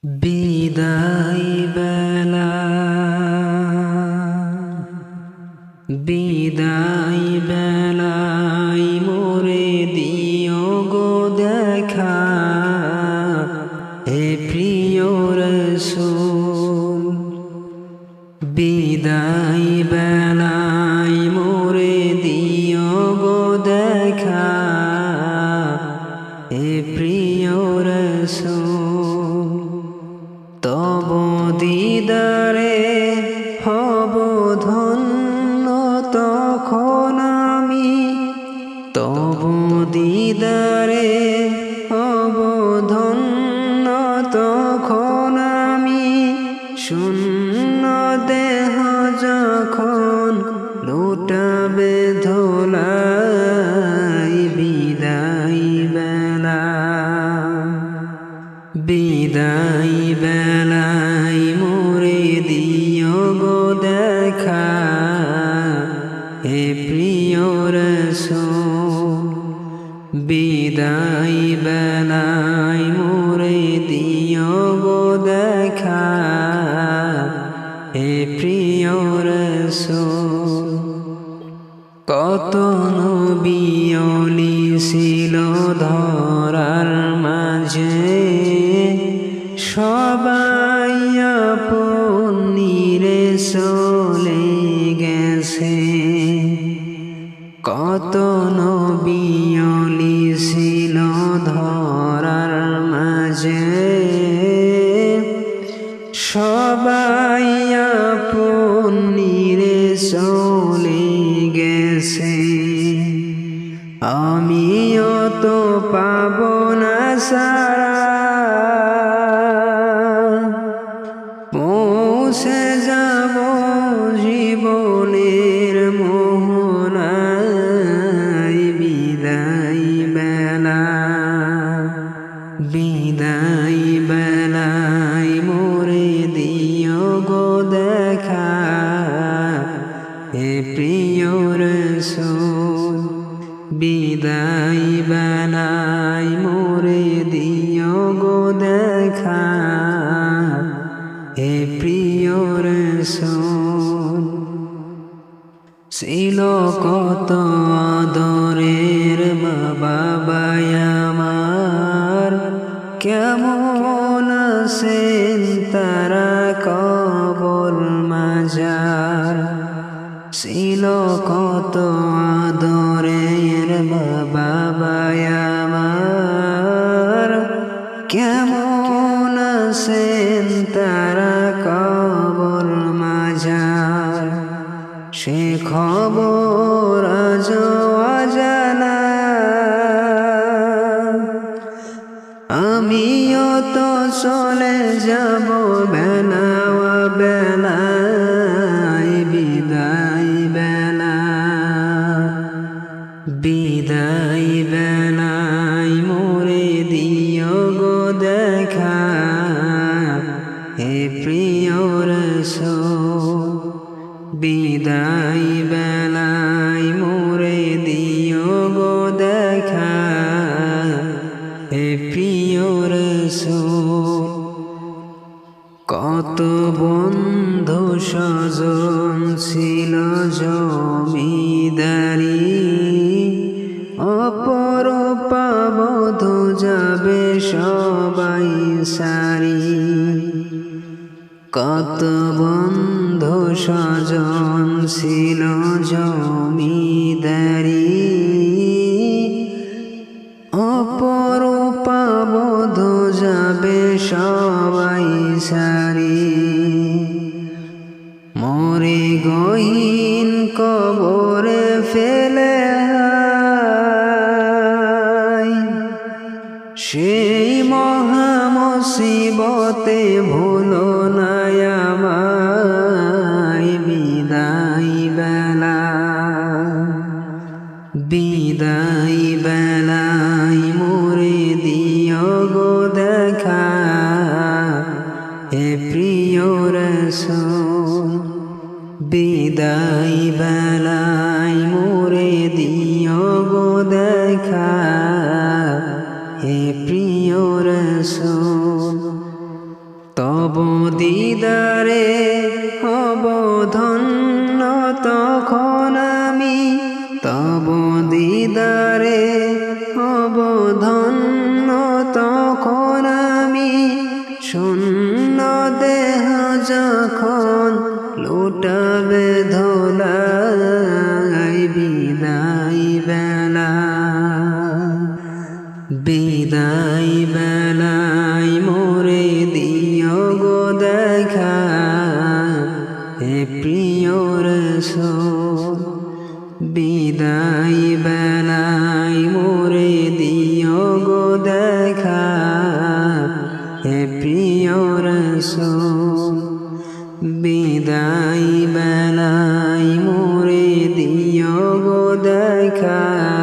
বিদায় বেলা বিদায় বেলায় মোরে দিও গো দেখা, হে প্রিয় রাসূল। বিদায় বেলায় মোরে দিও গো দেখা, হে প্রিয় রাসূল। তব দিদারে হব ধন্য তখন আমি, তব দিদারে হব ধন্য তখন আমি। শূন্য দেহ যখন লুটাবে ধুলাই, বিদায় বেলা বিদায় বেলায় মোরে দিও গো দেখা, হে প্রিয় রাসূল। বিদায় বেলায় মোরে দিও গো দেখা, হে প্রিয় রাসূল। কত নবী ওলি ছিল ধরার মাঝে, সবাই আপন নিরে চলে গেছে। কত নবী ওলি ছিল ধরার মাঝে, সবাই আপন নিরে চলে গেছে। আমিও তো পাব না সারা, পৌঁছে যাব জীবনের মোহনায়। বিদায় বেলা বিদায় বেলায় মোরে দিও গো দেখা, হে প্রিয় রাসূল। বিদায় বেলায় মোরে দিও গো দেখা, হে প্রিয় রাসূল। ছিল কত আদরের মা বাবায় আমার, কেমন আছেন তারা কবর মাজার। ছিল কত আদরের মা বাবায় আমার, কেমন আছেন তারা কবর মাজার। সে খবর আজ অজানা, আমিও তো চলে যাব বেলা বেলায়। বিদায় বেলা বিদায় বেলায় মোরে দিও গো দেখা, হে প্রিয় রাসূল। বিদায় বেলায় মোরে দিও গো দেখা, হে প্রিয় রাসূল। কত বন্ধু স্বজন ছিল জমিদারি, অপরূপা বধূ যাবে সবাই সারি। কত বন্ধু স্বজন ছিল জমিদারি, অপরূপা বধূ যাবে সবাই সারি। মোরে গহীন কবরে ফেলে সেই মহা মুসিবতে ভুলো না আমায়। বিদায় বেলা বিদায় বেলায় মোরে দিও গো দেখা, হে প্রিয় রাসূল। বিদায় বেলায় মোরে দিও গো দেখা, হে প্রিয় রাসূল। দিদারে হব ধন্য তখন আমি, তব দিদারে হব ধন্য তখন আমি। শূন্য দেহ যখন লুটাবে ধোলাই, বিদায় বেলা বিদায় বেলায় মোরে দিও গো দেখা, হে প্রিয় রাসূল। বিদায় বেলায় মোরে দিও গো দেখা, হে প্রিয় রাসূল। বিদায় বেলায় মোরে দিও গো দেখা।